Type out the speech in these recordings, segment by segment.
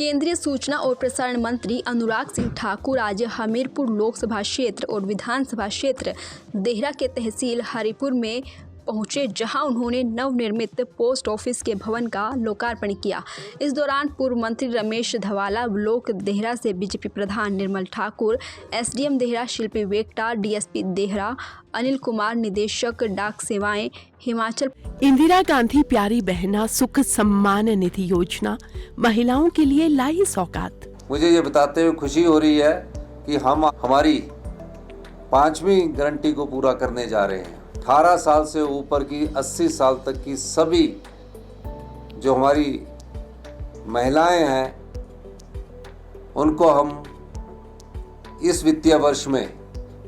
केंद्रीय सूचना और प्रसारण मंत्री अनुराग सिंह ठाकुर आज हमीरपुर लोकसभा क्षेत्र और विधानसभा क्षेत्र देहरा के तहसील हरिपुर में पहुंचे, जहां उन्होंने नवनिर्मित पोस्ट ऑफिस के भवन का लोकार्पण किया। इस दौरान पूर्व मंत्री रमेश धवाला, ब्लॉक देहरा से बीजेपी प्रधान निर्मल ठाकुर, एसडीएम देहरा शिल्पी वेक्टा, डीएसपी देहरा अनिल कुमार, निदेशक डाक सेवाएं हिमाचल, इंदिरा गांधी प्यारी बहना सुख सम्मान निधि योजना महिलाओं के लिए लाई सौगात। मुझे ये बताते हुए खुशी हो रही है कि हम हमारी 5वीं गारंटी को पूरा करने जा रहे हैं। 18 साल से ऊपर की 80 साल तक की सभी जो हमारी महिलाएं हैं, उनको हम इस वित्तीय वर्ष में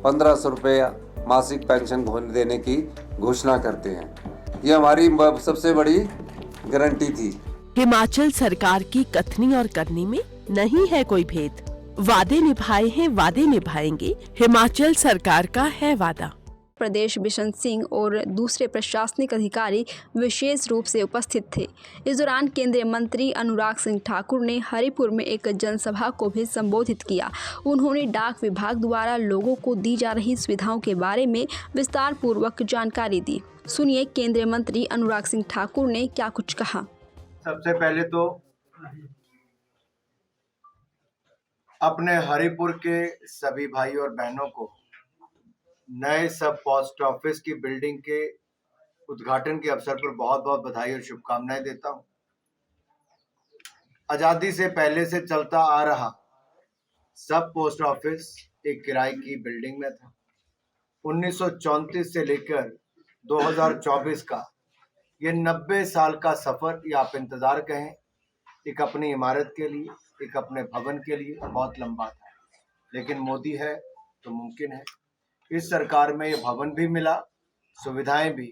1500 रुपये मासिक पेंशन देने की घोषणा करते हैं। ये हमारी सबसे बड़ी गारंटी थी। हिमाचल सरकार की कथनी और करनी में नहीं है कोई भेद। वादे निभाए हैं, वादे निभाएंगे, हिमाचल सरकार का है वादा। प्रदेश बिशन सिंह और दूसरे प्रशासनिक अधिकारी विशेष रूप से उपस्थित थे। इस दौरान केंद्रीय मंत्री अनुराग सिंह ठाकुर ने हरिपुर में एक जनसभा को भी संबोधित किया। उन्होंने डाक विभाग द्वारा लोगों को दी जा रही सुविधाओं के बारे में विस्तार पूर्वक जानकारी दी। सुनिए केंद्रीय मंत्री अनुराग सिंह ठाकुर ने क्या कुछ कहा। सबसे पहले तो अपने हरिपुर के सभी भाई और बहनों को नए सब पोस्ट ऑफिस की बिल्डिंग के उद्घाटन के अवसर पर बहुत बहुत बधाई और शुभकामनाएं देता हूं। आजादी से पहले से चलता आ रहा सब पोस्ट ऑफिस एक किराए की बिल्डिंग में था। 1934 से लेकर 2024 का ये 90 साल का सफर, या आप इंतजार कहें, एक अपनी इमारत के लिए, एक अपने भवन के लिए बहुत लंबा था। लेकिन मोदी है तो मुमकिन है। इस सरकार में ये भवन भी मिला, सुविधाएं भी।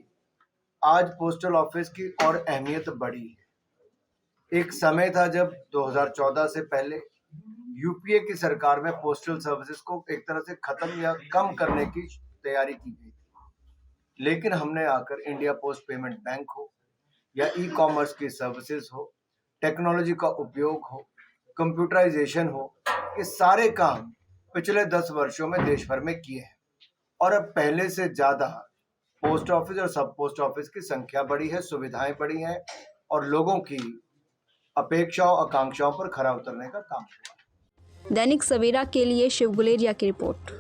आज पोस्टल ऑफिस की और अहमियत बढ़ी है। एक समय था जब 2014 से पहले यूपीए की सरकार में पोस्टल सर्विसेज को एक तरह से खत्म या कम करने की तैयारी की गई थी। लेकिन हमने आकर इंडिया पोस्ट पेमेंट बैंक हो या ई कॉमर्स की सर्विसेज हो, टेक्नोलॉजी का उपयोग हो, कंप्यूटराइजेशन हो, ये सारे काम पिछले 10 वर्षों में देश भर में किए हैं। और अब पहले से ज्यादा पोस्ट ऑफिस और सब पोस्ट ऑफिस की संख्या बढ़ी है, सुविधाएं बढ़ी हैं और लोगों की अपेक्षाओं आकांक्षाओं पर खरा उतरने का काम हुआ। दैनिक सवेरा के लिए शिव गुलेरिया की रिपोर्ट।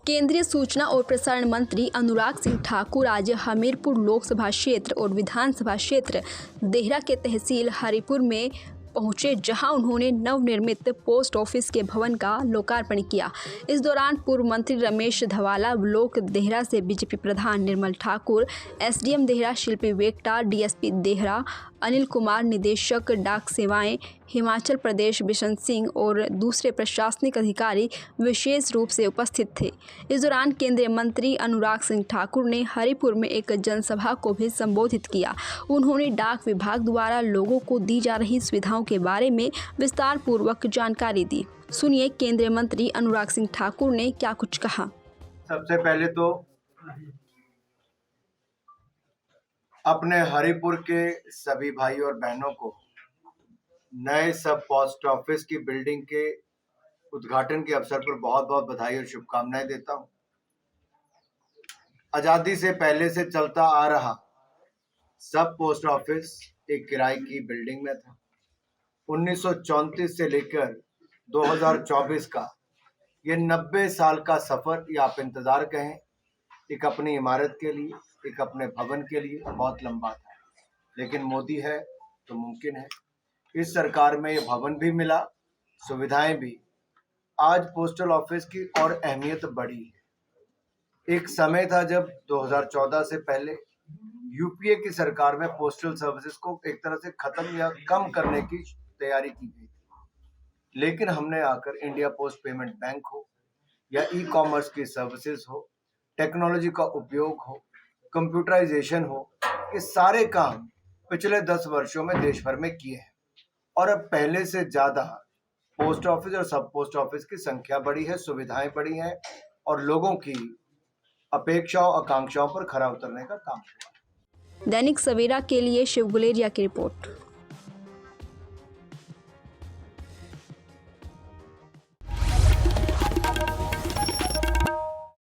केंद्रीय सूचना और प्रसारण मंत्री अनुराग सिंह ठाकुर आज हमीरपुर लोकसभा क्षेत्र और विधानसभा क्षेत्र देहरा के तहसील हरिपुर में पहुंचे, जहां उन्होंने नवनिर्मित पोस्ट ऑफिस के भवन का लोकार्पण किया। इस दौरान पूर्व मंत्री रमेश धवाला, ब्लॉक देहरा से बीजेपी प्रधान निर्मल ठाकुर, एसडीएम देहरा शिल्पी वेक्टा, डीएसपी देहरा अनिल कुमार, निदेशक डाक सेवाएं हिमाचल प्रदेश बिशन सिंह और दूसरे प्रशासनिक अधिकारी विशेष रूप से उपस्थित थे। इस दौरान केंद्रीय मंत्री अनुराग सिंह ठाकुर ने हरिपुर में एक जनसभा को भी संबोधित किया। उन्होंने डाक विभाग द्वारा लोगों को दी जा रही सुविधाओं के बारे में विस्तार पूर्वक जानकारी दी। सुनिए केंद्रीय मंत्री अनुराग सिंह ठाकुर ने क्या कुछ कहा। सबसे पहले तो अपने हरिपुर के सभी भाई और बहनों को नए सब पोस्ट ऑफिस की बिल्डिंग के उद्घाटन के अवसर पर बहुत बहुत बधाई और शुभकामनाएं देता हूं। आजादी से पहले से चलता आ रहा सब पोस्ट ऑफिस एक किराए की बिल्डिंग में था। 1934 से लेकर 2024 का ये 90 साल का सफर, या आप इंतजार कहें, एक अपनी इमारत के लिए, एक अपने भवन के लिए बहुत लंबा था। लेकिन मोदी है तो मुमकिन है। इस सरकार में ये भवन भी मिला, सुविधाएं भी। आज पोस्टल ऑफिस की और अहमियत बढ़ी है। एक समय था जब 2014 से पहले यूपीए की सरकार में पोस्टल सर्विसेज को एक तरह से खत्म या कम करने की तैयारी की गई थी। लेकिन हमने आकर इंडिया पोस्ट पेमेंट बैंक हो या ई कॉमर्स की सर्विसेज हो, टेक्नोलॉजी का उपयोग हो, कंप्यूटराइजेशन हो, ये सारे काम पिछले 10 वर्षों में देश भर में किए हैं। और अब पहले से ज्यादा पोस्ट ऑफिस और सब पोस्ट ऑफिस की संख्या बढ़ी है, सुविधाएं बढ़ी हैं और लोगों की अपेक्षाओं आकांक्षाओं पर खरा उतरने का काम हुआ। दैनिक सवेरा के लिए शिव गुलेरिया की रिपोर्ट।